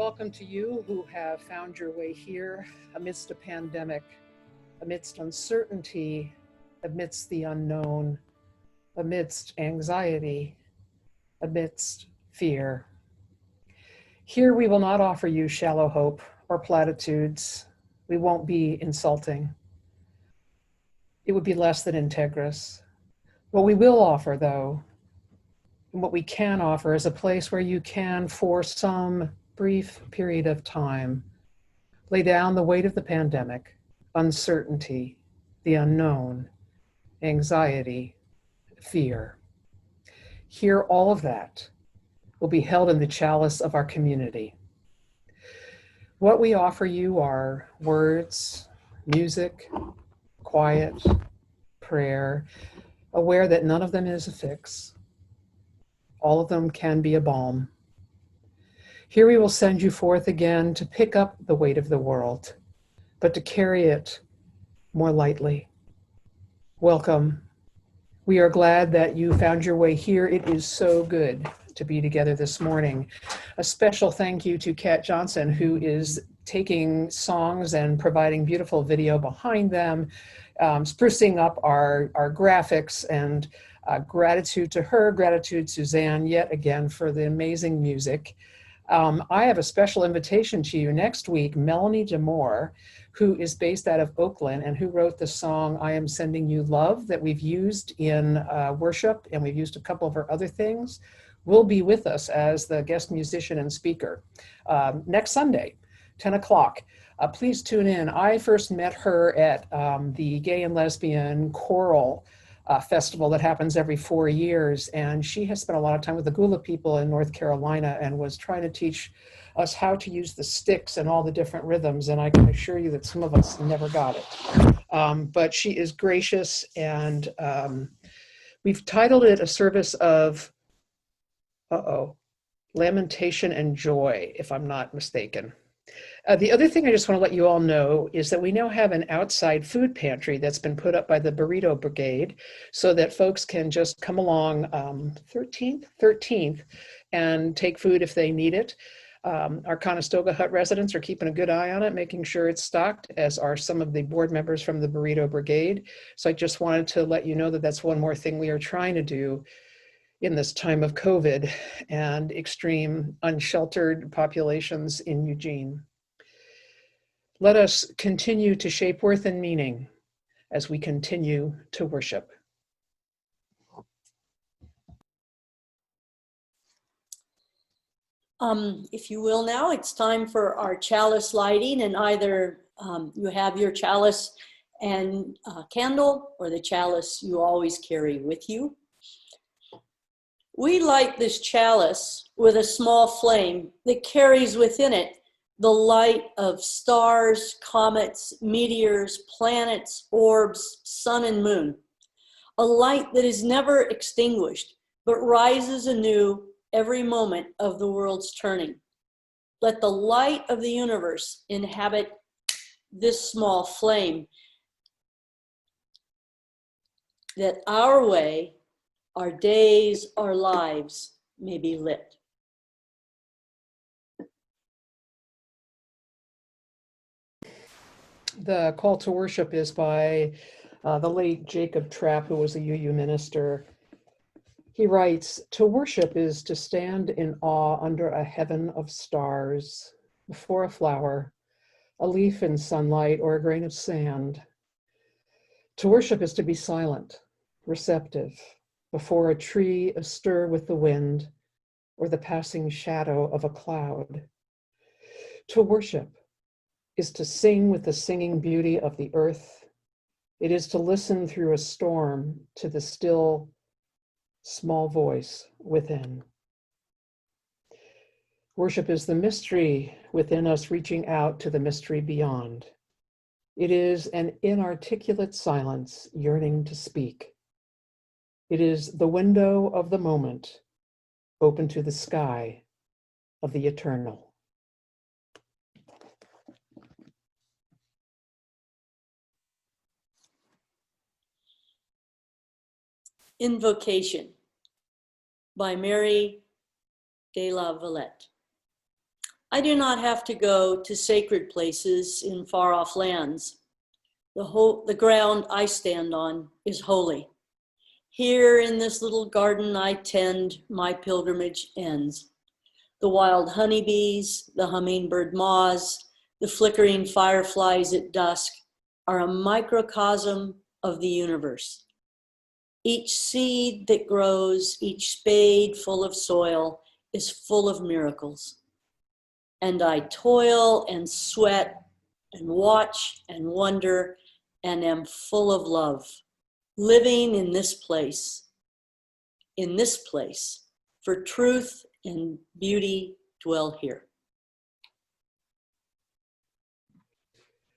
Welcome to you who have found your way here amidst a pandemic, amidst uncertainty, amidst the unknown, amidst anxiety, amidst fear. Here we will not offer you shallow hope or platitudes. We won't be insulting. It would be less than integrous. What we will offer, though, and what we can offer is a place where you can, for some brief period of time, lay down the weight of the pandemic, uncertainty, the unknown, anxiety, fear. Here, all of that will be held in the chalice of our community. What we offer you are words, music, quiet, prayer, aware that none of them is a fix. All of them can be a balm. Here we will send you forth again to pick up the weight of the world, but to carry it more lightly. Welcome. We are glad that you found your way here. It is so good to be together this morning. A special thank you to Kat Johnson, who is taking songs and providing beautiful video behind them, sprucing up our graphics, and gratitude to her, gratitude Suzanne yet again for the amazing music. I have a special invitation to you next week. Melanie DeMoore, who is based out of Oakland and who wrote the song I Am Sending You Love that we've used in worship, and we've used a couple of her other things, will be with us as the guest musician and speaker next Sunday, 10 o'clock. Please tune in. I first met her at the Gay and Lesbian Choral festival that happens every 4 years, and she has spent a lot of time with the Gula people in North Carolina and was trying to teach us how to use the sticks and all the different rhythms, and I can assure you that some of us never got it. But she is gracious, and we've titled it a service of lamentation and joy, if I'm not mistaken. The other thing I just want to let you all know is that we now have an outside food pantry that's been put up by the Burrito Brigade so that folks can just come along 13th and take food if they need it. Our Conestoga Hut residents are keeping a good eye on it, making sure it's stocked, as are some of the board members from the Burrito Brigade. So I just wanted to let you know that that's one more thing we are trying to do in this time of COVID and extreme unsheltered populations in Eugene. Let us continue to shape worth and meaning as we continue to worship. If you will now, it's time for our chalice lighting, and either you have your chalice and candle or the chalice you always carry with you. We light this chalice with a small flame that carries within it the light of stars, comets, meteors, planets, orbs, sun and moon. A light that is never extinguished, but rises anew every moment of the world's turning. Let the light of the universe inhabit this small flame, that our way, our days, our lives may be lit. The call to worship is by the late Jacob Trapp, who was a UU minister. He writes, "To worship is to stand in awe under a heaven of stars, before a flower, a leaf in sunlight, or a grain of sand. To worship is to be silent, receptive, before a tree astir with the wind, or the passing shadow of a cloud. To worship is to sing with the singing beauty of the earth. It is to listen through a storm to the still, small voice within. Worship is the mystery within us reaching out to the mystery beyond. It is an inarticulate silence yearning to speak. It is the window of the moment, open to the sky of the eternal." Invocation by Mary de la Valette. I do not have to go to sacred places in far-off lands. The ground I stand on is holy. Here in this little garden I tend, my pilgrimage ends. The wild honeybees, the hummingbird moths, the flickering fireflies at dusk are a microcosm of the universe. Each seed that grows, each spade full of soil is full of miracles. And I toil and sweat and watch and wonder and am full of love, living in this place, for truth and beauty dwell here.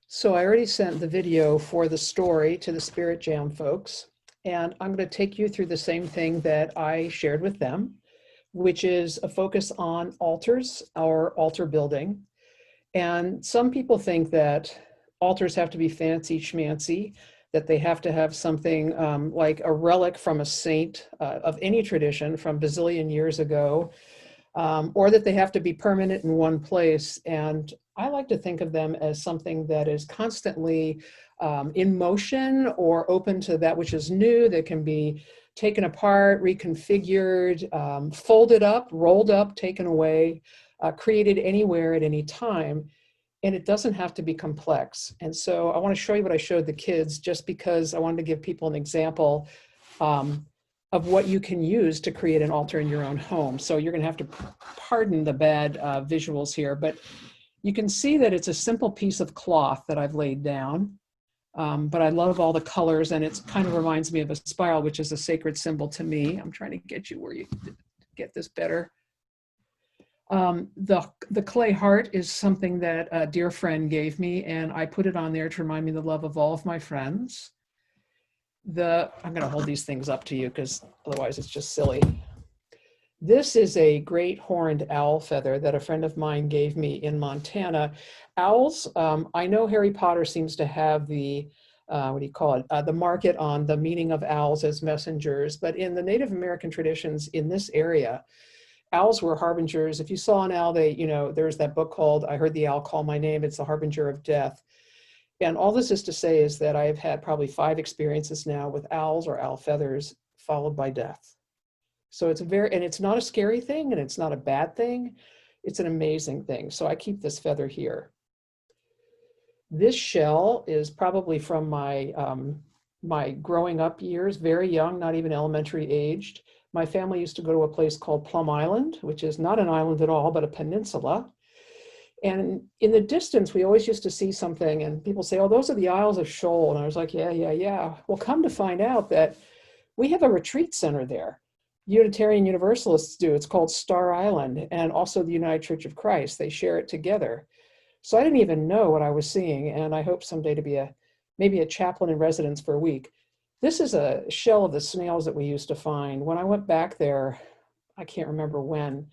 So I already sent the video for the story to the Spirit Jam folks, and I'm going to take you through the same thing that I shared with them, which is a focus on altars or altar building. And some people think that altars have to be fancy schmancy, that they have to have something like a relic from a saint of any tradition from bazillion years ago, or that they have to be permanent in one place. And I like to think of them as something that is constantly in motion or open to that which is new, that can be taken apart, reconfigured, folded up, rolled up, taken away, created anywhere at any time. And it doesn't have to be complex. And so I want to show you what I showed the kids, just because I wanted to give people an example of what you can use to create an altar in your own home. So you're going to have to pardon the bad visuals here, but you can see that it's a simple piece of cloth that I've laid down. But I love all the colors, and it kind of reminds me of a spiral, which is a sacred symbol to me. I'm trying to get you where you get this better. The clay heart is something that a dear friend gave me, and I put it on there to remind me of the love of all of my friends. I'm going to hold these things up to you because otherwise it's just silly. This is a great horned owl feather that a friend of mine gave me in Montana. Owls, I know Harry Potter seems to have the, what do you call it, the market on the meaning of owls as messengers, but in the Native American traditions in this area, owls were harbingers. If you saw an owl, there's that book called I Heard the Owl Call My Name. It's the harbinger of death. And all this is to say is that I have had probably 5 experiences now with owls or owl feathers followed by death. So and it's not a scary thing, and it's not a bad thing. It's an amazing thing. So I keep this feather here. This shell is probably from my, my growing up years, very young, not even elementary aged. My family used to go to a place called Plum Island, which is not an island at all, but a peninsula. And in the distance, we always used to see something, and people say, oh, those are the Isles of Shoal. And I was like, yeah. Well, come to find out that we have a retreat center there. Unitarian Universalists do. It's called Star Island, and also the United Church of Christ. They share it together. So I didn't even know what I was seeing, and I hope someday to be maybe a chaplain in residence for a week. This is a shell of the snails that we used to find. When I went back there, I can't remember when,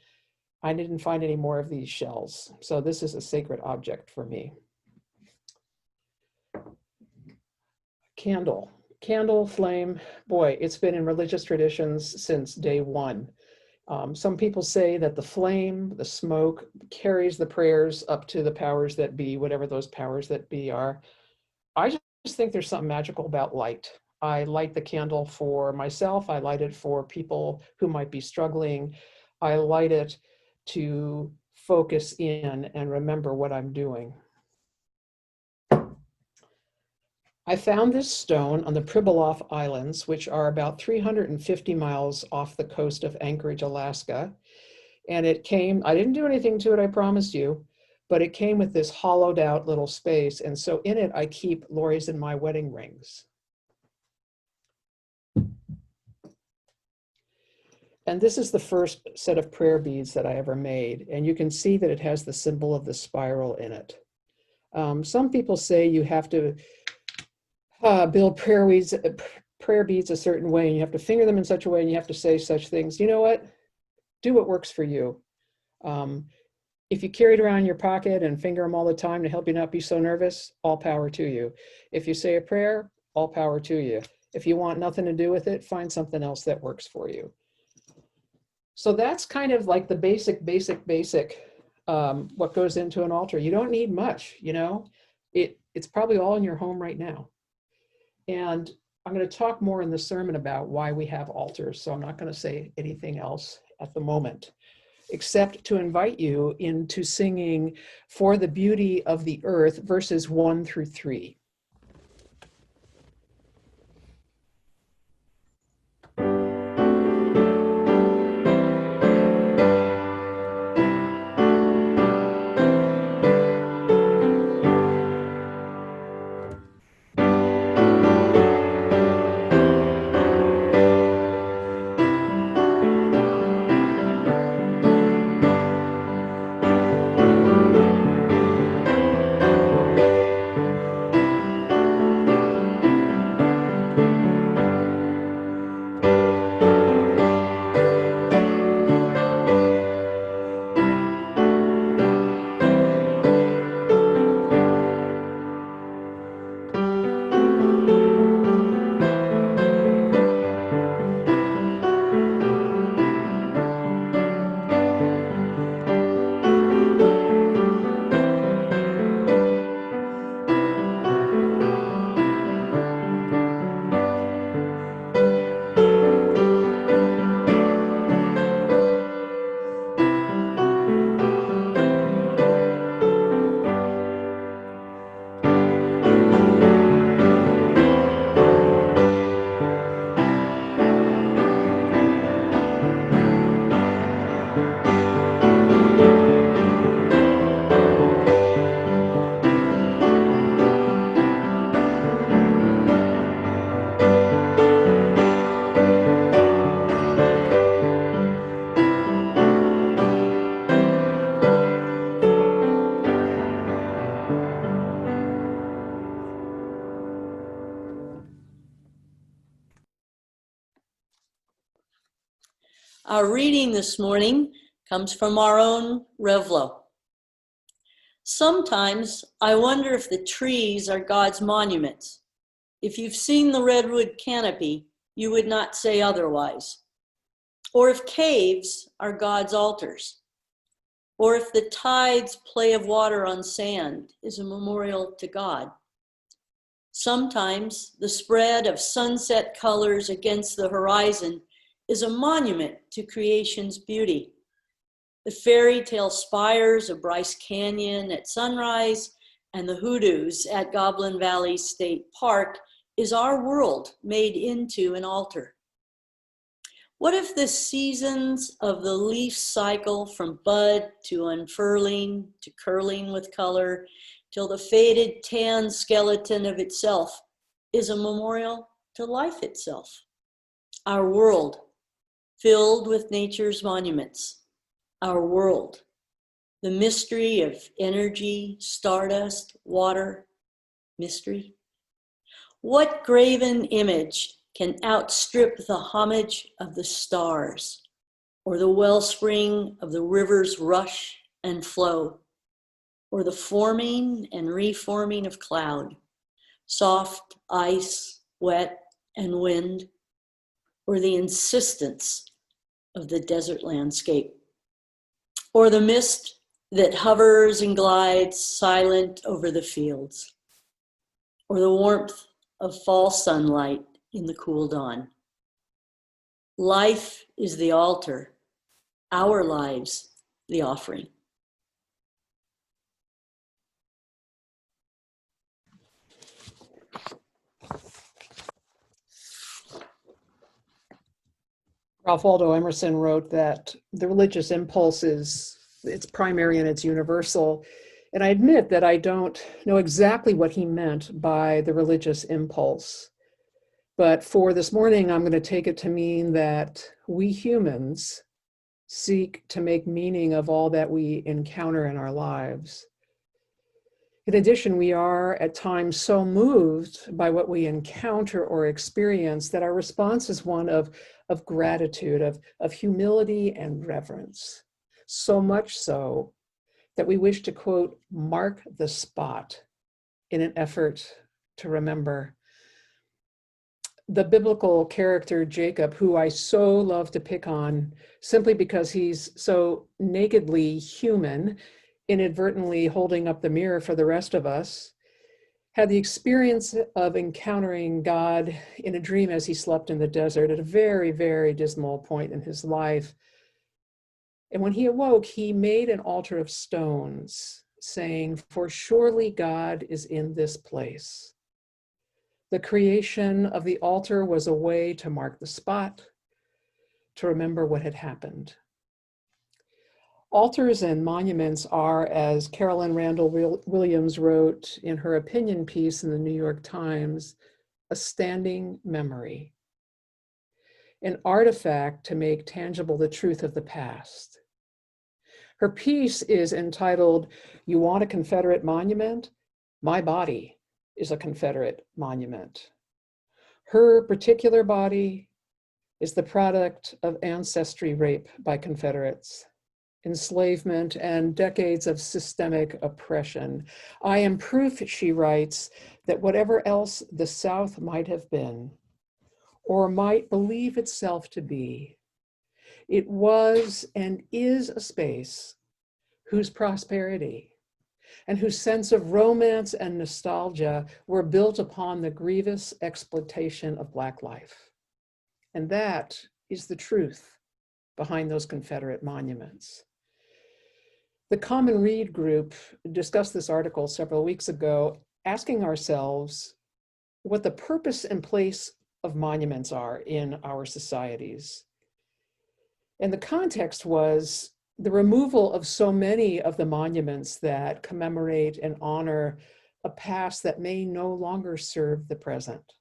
I didn't find any more of these shells. So this is a sacred object for me. Candle flame, boy, it's been in religious traditions since day one. Some people say that the flame, the smoke, carries the prayers up to the powers that be, whatever those powers that be are. I just think there's something magical about light. I light the candle for myself. I light it for people who might be struggling. I light it to focus in and remember what I'm doing. I found this stone on the Pribilof Islands, which are about 350 miles off the coast of Anchorage, Alaska. And it came, I didn't do anything to it, I promised you, but it came with this hollowed out little space. And so in it, I keep Lori's and my wedding rings. And this is the first set of prayer beads that I ever made. And you can see that it has the symbol of the spiral in it. Some people say you have to build prayer beads a certain way, and you have to finger them in such a way, and you have to say such things. You know what? Do what works for you. If you carry it around in your pocket and finger them all the time to help you not be so nervous, all power to you. If you say a prayer, all power to you. If you want nothing to do with it, find something else that works for you. So that's kind of like the basic what goes into an altar. You don't need much, you know. It's probably all in your home right now. And I'm going to talk more in the sermon about why we have altars, so I'm not going to say anything else at the moment, except to invite you into singing For the Beauty of the Earth, verses 1 through 3. Our reading this morning comes from our own Revlo. Sometimes I wonder if the trees are God's monuments. If you've seen the redwood canopy, you would not say otherwise. Or if caves are God's altars. Or if the tide's play of water on sand is a memorial to God. Sometimes the spread of sunset colors against the horizon is a monument to creation's beauty. The fairy tale spires of Bryce Canyon at sunrise and the hoodoos at Goblin Valley State Park is our world made into an altar. What if the seasons of the leaf cycle from bud to unfurling to curling with color till the faded tan skeleton of itself is a memorial to life itself? Our world, filled with nature's monuments. Our world, the mystery of energy, stardust, water, mystery. What graven image can outstrip the homage of the stars or the wellspring of the river's rush and flow, or the forming and reforming of cloud, soft ice, wet and wind, or the insistence of the desert landscape, or the mist that hovers and glides silent over the fields, or the warmth of fall sunlight in the cool dawn. Life is the altar, our lives the offering. Ralph Waldo Emerson wrote that the religious impulse it's primary and it's universal. And I admit that I don't know exactly what he meant by the religious impulse. But for this morning, I'm going to take it to mean that we humans seek to make meaning of all that we encounter in our lives. In addition, we are at times so moved by what we encounter or experience that our response is one of gratitude, of humility and reverence. So much so that we wish to, quote, mark the spot in an effort to remember. The biblical character Jacob, who I so love to pick on simply because he's so nakedly human inadvertently holding up the mirror for the rest of us, had the experience of encountering God in a dream as he slept in the desert at a very, very dismal point in his life. And when he awoke, he made an altar of stones, saying, "For surely God is in this place." The creation of the altar was a way to mark the spot, to remember what had happened. Altars and monuments are, as Carolyn Randall Williams wrote in her opinion piece in the New York Times, a standing memory, an artifact to make tangible the truth of the past. Her piece is entitled, "You Want a Confederate Monument? My Body is a Confederate Monument." Her particular body is the product of ancestry rape by Confederates, enslavement, and decades of systemic oppression. "I am proof," she writes, "that whatever else the South might have been, or might believe itself to be, it was and is a space whose prosperity and whose sense of romance and nostalgia were built upon the grievous exploitation of Black life." And that is the truth behind those Confederate monuments. The Common Read group discussed this article several weeks ago, asking ourselves what the purpose and place of monuments are in our societies. And the context was the removal of so many of the monuments that commemorate and honor a past that may no longer serve the present.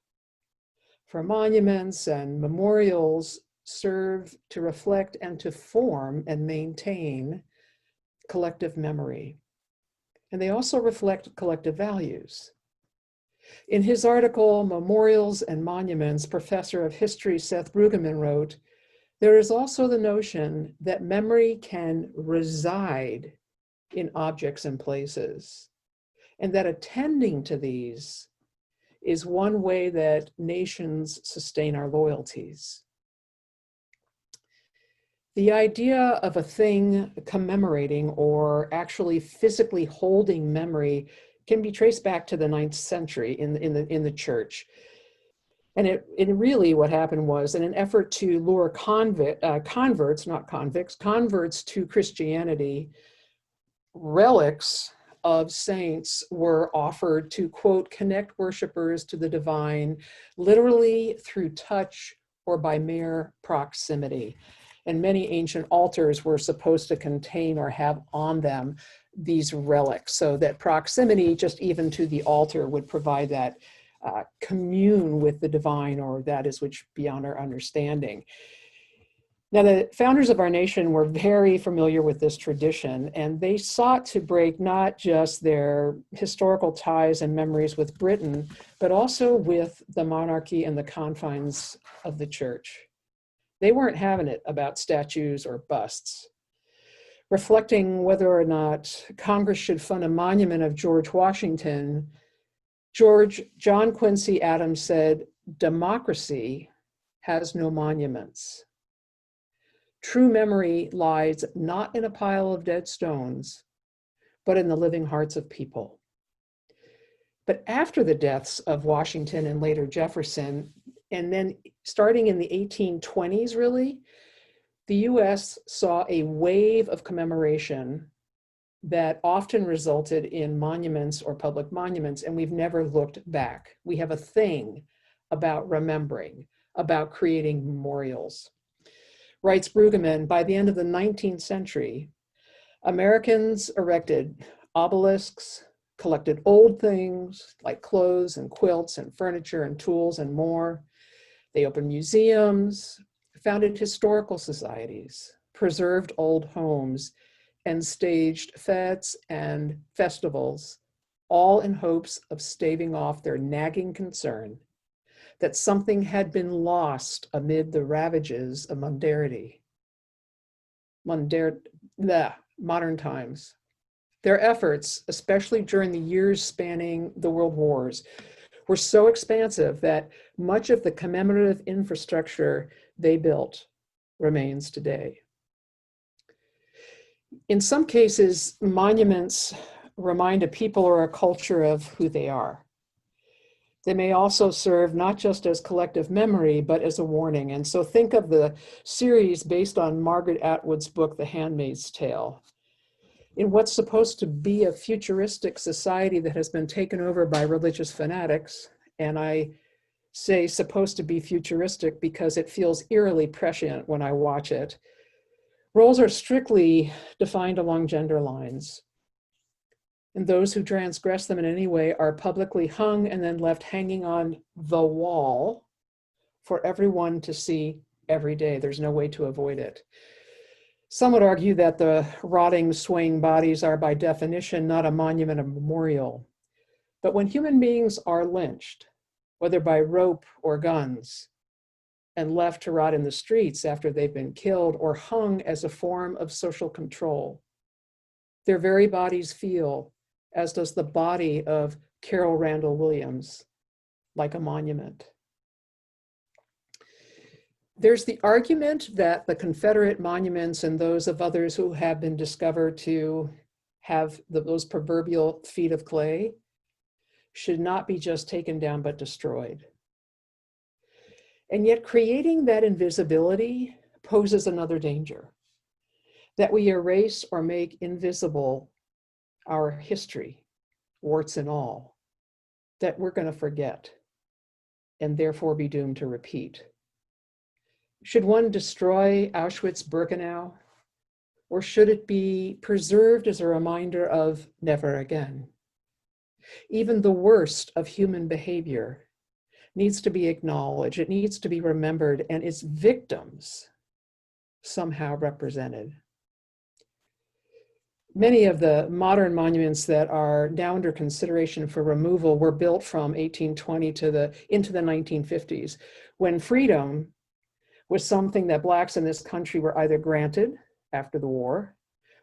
For monuments and memorials serve to reflect and to form and maintain collective memory. And they also reflect collective values. In his article, Memorials and Monuments, Professor of History Seth Brueggemann wrote, "There is also the notion that memory can reside in objects and places, and that attending to these is one way that nations sustain our loyalties." The idea of a thing commemorating or actually physically holding memory can be traced back to the 9th century in the church. And it really, what happened was, in an effort to lure converts, not convicts, converts to Christianity, relics of saints were offered to, quote, "connect worshipers to the divine, literally through touch or by mere proximity." And many ancient altars were supposed to contain or have on them these relics, so that proximity, just even to the altar, would provide that commune with the divine, or that is which beyond our understanding. Now, the founders of our nation were very familiar with this tradition, and they sought to break not just their historical ties and memories with Britain, but also with the monarchy and the confines of the church. They weren't having it about statues or busts. Reflecting whether or not Congress should fund a monument of George Washington, John Quincy Adams said, "Democracy has no monuments. True memory lies not in a pile of dead stones, but in the living hearts of people." But after the deaths of Washington and later Jefferson, and then starting in the 1820s, really, the US saw a wave of commemoration that often resulted in monuments or public monuments, and we've never looked back. We have a thing about remembering, about creating memorials. Writes Brueggemann, by the end of the 19th century, Americans erected obelisks, collected old things like clothes and quilts and furniture and tools and more. They opened museums, founded historical societies, preserved old homes, and staged fetes and festivals, all in hopes of staving off their nagging concern that something had been lost amid the ravages of modernity. Modern times. Their efforts, especially during the years spanning the world wars, were so expansive that much of the commemorative infrastructure they built remains today. In some cases, monuments remind a people or a culture of who they are. They may also serve not just as collective memory, but as a warning. And so think of the series based on Margaret Atwood's book, The Handmaid's Tale. In what's supposed to be a futuristic society that has been taken over by religious fanatics, and I say supposed to be futuristic because it feels eerily prescient when I watch it, roles are strictly defined along gender lines. And those who transgress them in any way are publicly hung and then left hanging on the wall for everyone to see every day. There's no way to avoid it. Some would argue that the rotting, swaying bodies are by definition not a monument or memorial. But when human beings are lynched, whether by rope or guns, and left to rot in the streets after they've been killed or hung as a form of social control, their very bodies feel, as does the body of Carol Randall Williams, like a monument. There's the argument that the Confederate monuments and those of others who have been discovered to have those proverbial feet of clay should not be just taken down but destroyed. And yet creating that invisibility poses another danger, that we erase or make invisible our history, warts and all, that we're going to forget and therefore be doomed to repeat. Should one destroy Auschwitz-Birkenau, or should it be preserved as a reminder of never again? Even the worst of human behavior needs to be acknowledged, it needs to be remembered, and its victims somehow represented. Many of the modern monuments that are now under consideration for removal were built from 1820 into the 1950s, when freedom was something that Blacks in this country were either granted after the war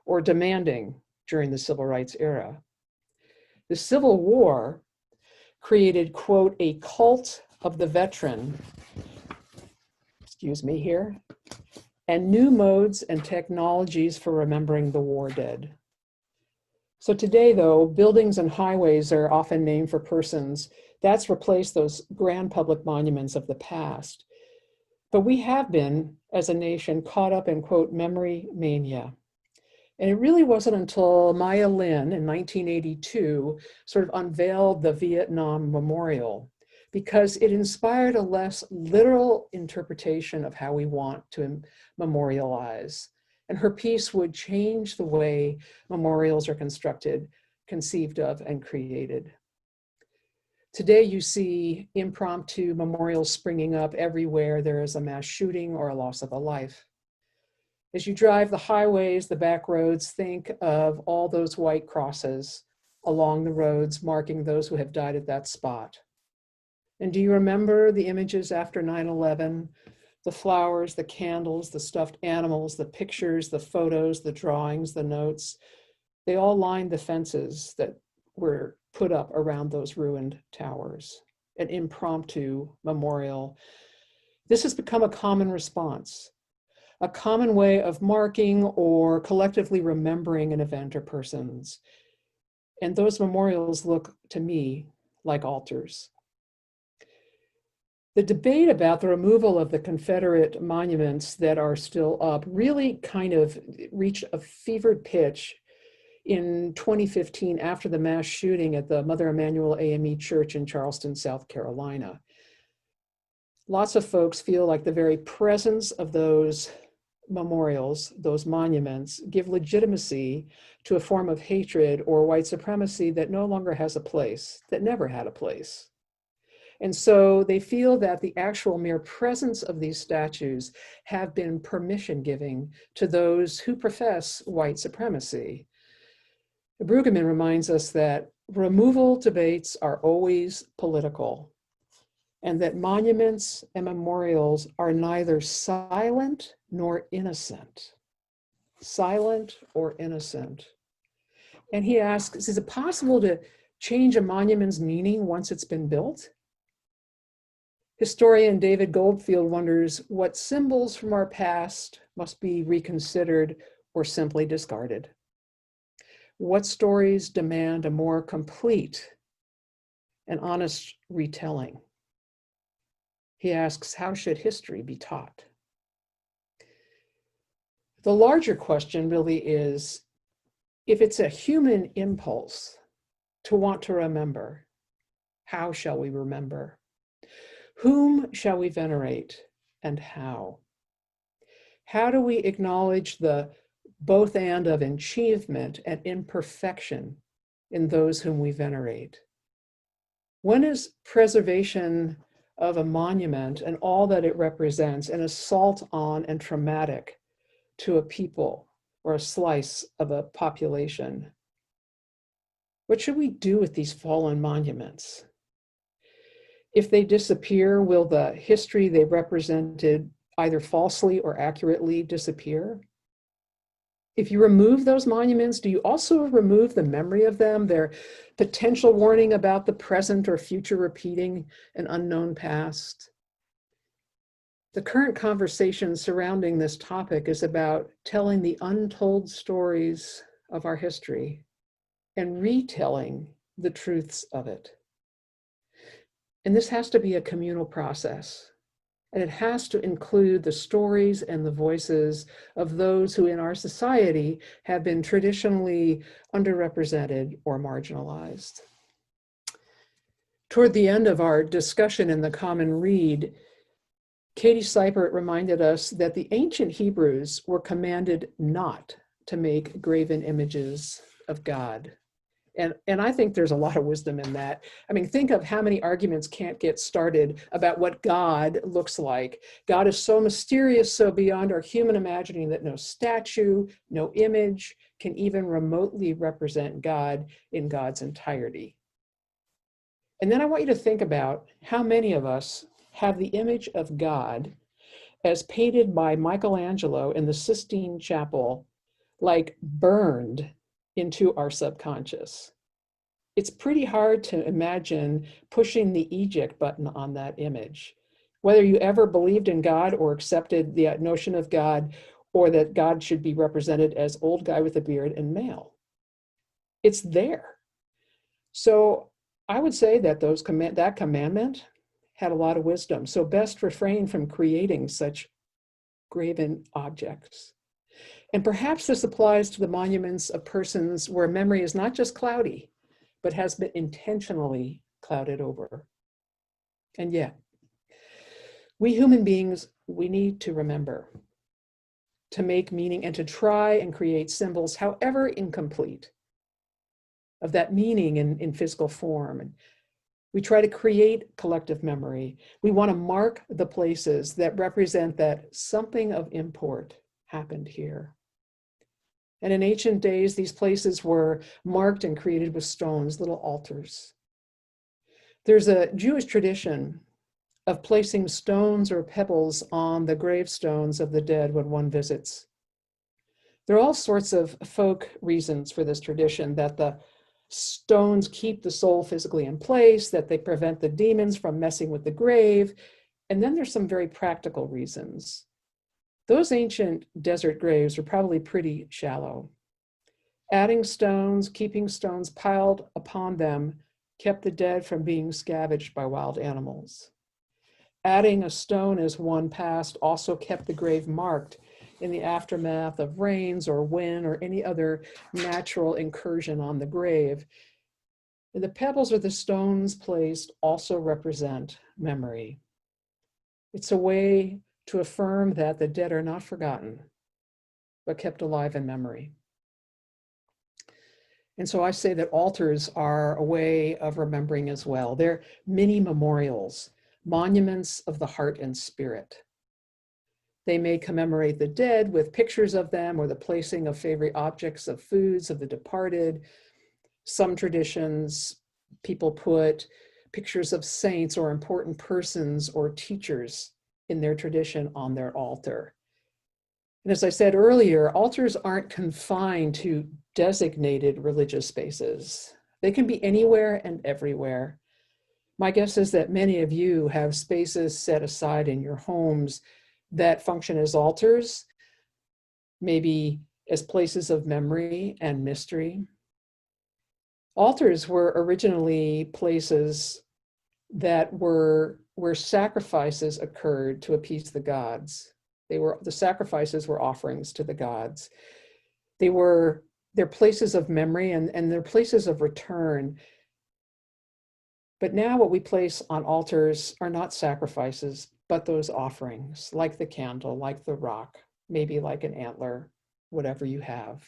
or demanding during the Civil Rights era. The Civil War created, quote, a cult of the veteran, excuse me here, and new modes and technologies for remembering the war dead. So today, though, buildings and highways are often named for persons. That's replaced those grand public monuments of the past. But we have been, as a nation, caught up in, quote, memory mania. And it really wasn't until Maya Lin in 1982 sort of unveiled the Vietnam Memorial, because it inspired a less literal interpretation of how we want to memorialize. And her piece would change the way memorials are constructed, conceived of, and created. Today, you see impromptu memorials springing up everywhere there is a mass shooting or a loss of a life. As you drive the highways, the back roads, think of all those white crosses along the roads marking those who have died at that spot. And do you remember the images after 9/11? The flowers, the candles, the stuffed animals, the pictures, the photos, the drawings, the notes. They all lined the fences that were put up around those ruined towers. An impromptu memorial. This has become a common response, a common way of marking or collectively remembering an event or persons. And those memorials look to me like altars. The debate about the removal of the Confederate monuments that are still up really kind of reached a fevered pitch in 2015 after the mass shooting at the Mother Emanuel AME Church in Charleston, South Carolina. Lots of folks feel like the very presence of those memorials, those monuments, give legitimacy to a form of hatred or white supremacy that no longer has a place, that never had a place. And so they feel that the actual mere presence of these statues have been permission giving to those who profess white supremacy. Brueggemann reminds us that removal debates are always political, and that monuments and memorials are neither silent nor innocent. Silent or innocent. And he asks, is it possible to change a monument's meaning once it's been built? Historian David Goldfield wonders what symbols from our past must be reconsidered or simply discarded? What stories demand a more complete and honest retelling? He asks, how should history be taught? The larger question really is, if it's a human impulse to want to remember, how shall we remember? Whom shall we venerate and how? How do we acknowledge the both and of achievement and imperfection in those whom we venerate? When is preservation of a monument and all that it represents an assault on and traumatic to a people or a slice of a population? What should we do with these fallen monuments? If they disappear, will the history they represented either falsely or accurately disappear? If you remove those monuments, do you also remove the memory of them, their potential warning about the present or future repeating an unknown past? The current conversation surrounding this topic is about telling the untold stories of our history and retelling the truths of it. And this has to be a communal process. And it has to include the stories and the voices of those who in our society have been traditionally underrepresented or marginalized. Toward the end of our discussion in the Common Read, Katie Seipert reminded us that the ancient Hebrews were commanded not to make graven images of God. And I think there's a lot of wisdom in that. I mean, think of how many arguments can't get started about what God looks like. God is so mysterious, so beyond our human imagining that no statue, no image can even remotely represent God in God's entirety. And then I want you to think about how many of us have the image of God as painted by Michelangelo in the Sistine Chapel, like burned into our subconscious. It's pretty hard to imagine pushing the eject button on that image. Whether you ever believed in God or accepted the notion of God, or that God should be represented as old guy with a beard and male. It's there. So I would say that that commandment had a lot of wisdom. So best refrain from creating such graven objects. And perhaps this applies to the monuments of persons where memory is not just cloudy, but has been intentionally clouded over. And yet, we human beings, we need to remember, to make meaning and to try and create symbols, however incomplete, of that meaning in physical form. And we try to create collective memory. We want to mark the places that represent that something of import happened here. And in ancient days, these places were marked and created with stones, little altars. There's a Jewish tradition of placing stones or pebbles on the gravestones of the dead when one visits. There are all sorts of folk reasons for this tradition, that the stones keep the soul physically in place, that they prevent the demons from messing with the grave. And then there's some very practical reasons. Those ancient desert graves were probably pretty shallow. Adding stones, keeping stones piled upon them kept the dead from being scavenged by wild animals. Adding a stone as one passed also kept the grave marked in the aftermath of rains or wind or any other natural incursion on the grave. And the pebbles or the stones placed also represent memory. It's a way to affirm that the dead are not forgotten, but kept alive in memory. And so I say that altars are a way of remembering as well. They're mini memorials, monuments of the heart and spirit. They may commemorate the dead with pictures of them or the placing of favorite objects of foods of the departed. Some traditions, people put pictures of saints or important persons or teachers in their tradition on their altar. And as I said earlier, altars aren't confined to designated religious spaces. They can be anywhere and everywhere. My guess is that many of you have spaces set aside in your homes that function as altars, maybe as places of memory and mystery. Altars were originally places that were where sacrifices occurred to appease the gods. The sacrifices were offerings to the gods. They're places of memory and they're places of return. But now what we place on altars are not sacrifices, but those offerings, like the candle, like the rock, maybe like an antler, whatever you have.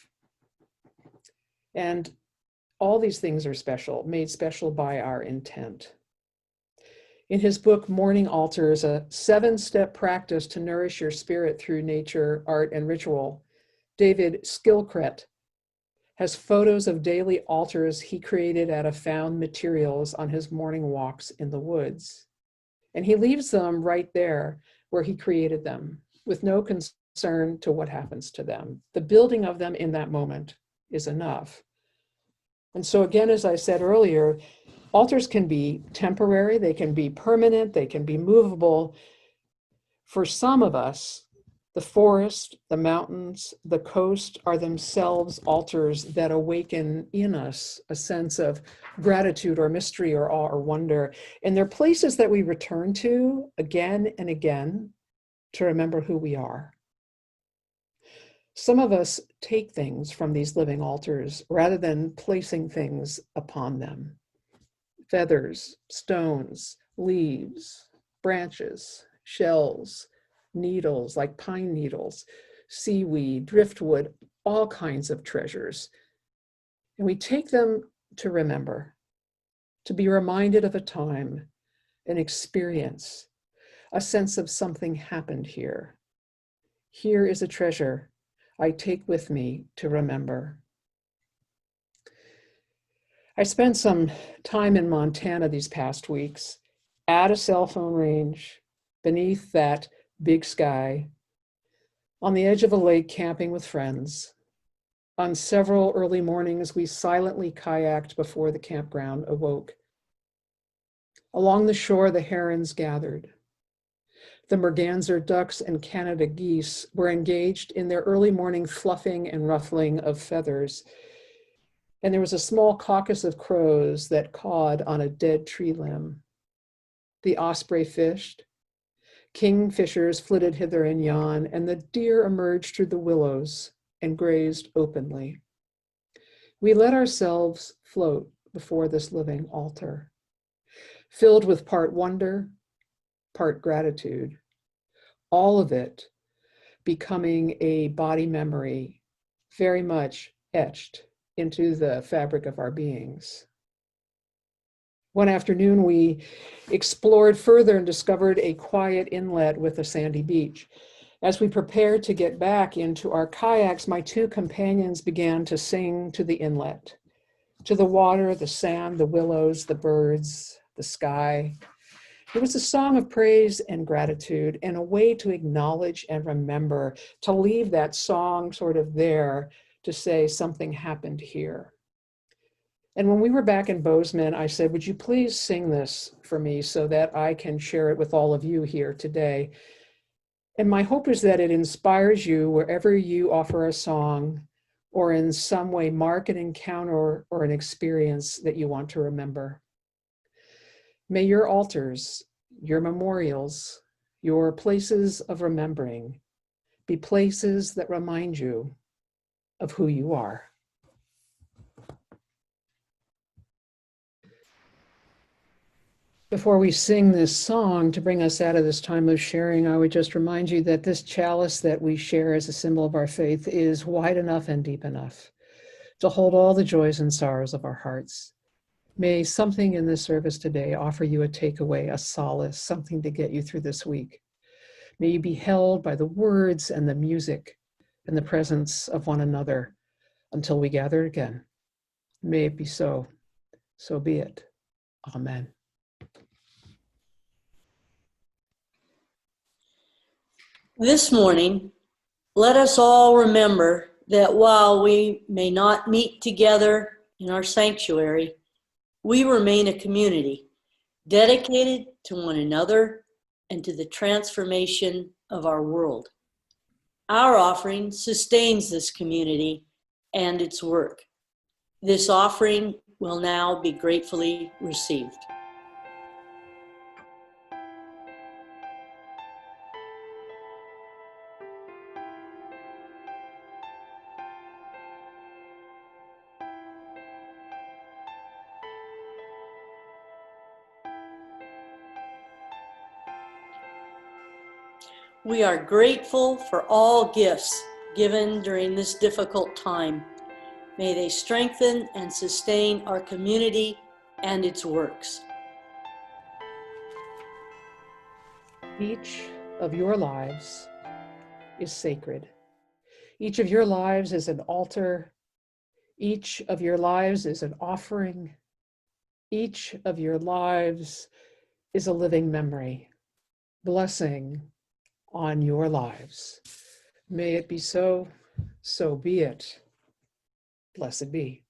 And all these things are special, made special by our intent. In his book, Morning Altars, a 7-step practice to nourish your spirit through nature, art, and ritual, David Skilcret has photos of daily altars he created out of found materials on his morning walks in the woods. And he leaves them right there where he created them, with no concern to what happens to them. The building of them in that moment is enough. And so again, as I said earlier, altars can be temporary, they can be permanent, they can be movable. For some of us, the forest, the mountains, the coast are themselves altars that awaken in us a sense of gratitude or mystery or awe or wonder. And they're places that we return to again and again to remember who we are. Some of us take things from these living altars rather than placing things upon them. Feathers, stones, leaves, branches, shells, needles like pine needles, seaweed, driftwood, all kinds of treasures. And we take them to remember, to be reminded of a time, an experience, a sense of something happened here. Here is a treasure I take with me to remember. I spent some time in Montana these past weeks at a cell phone range, beneath that big sky, on the edge of a lake camping with friends. On several early mornings, we silently kayaked before the campground awoke. Along the shore, the herons gathered. The merganser ducks and Canada geese were engaged in their early morning fluffing and ruffling of feathers. And there was a small caucus of crows that cawed on a dead tree limb. The osprey fished. Kingfishers flitted hither and yon, and the deer emerged through the willows and grazed openly. We let ourselves float before this living altar, filled with part wonder, part gratitude, all of it becoming a body memory very much etched into the fabric of our beings. One afternoon, we explored further and discovered a quiet inlet with a sandy beach. As we prepared to get back into our kayaks, my two companions began to sing to the inlet, to the water, the sand, the willows, the birds, the sky. It was a song of praise and gratitude and a way to acknowledge and remember, to leave that song sort of there to say something happened here. And when we were back in Bozeman, I said, would you please sing this for me so that I can share it with all of you here today? And my hope is that it inspires you wherever you offer a song or in some way mark an encounter or an experience that you want to remember. May your altars, your memorials, your places of remembering be places that remind you of who you are. Before we sing this song to bring us out of this time of sharing, I would just remind you that this chalice that we share as a symbol of our faith is wide enough and deep enough to hold all the joys and sorrows of our hearts. May something in this service today offer you a takeaway, a solace, something to get you through this week. May you be held by the words and the music and the presence of one another until we gather again. May it be so. So be it. Amen. This morning, let us all remember that while we may not meet together in our sanctuary, we remain a community dedicated to one another and to the transformation of our world. Our offering sustains this community and its work. This offering will now be gratefully received. We are grateful for all gifts given during this difficult time. May they strengthen and sustain our community and its works. Each of your lives is sacred. Each of your lives is an altar. Each of your lives is an offering. Each of your lives is a living memory. Blessing on your lives. May it be so, so be it. Blessed be.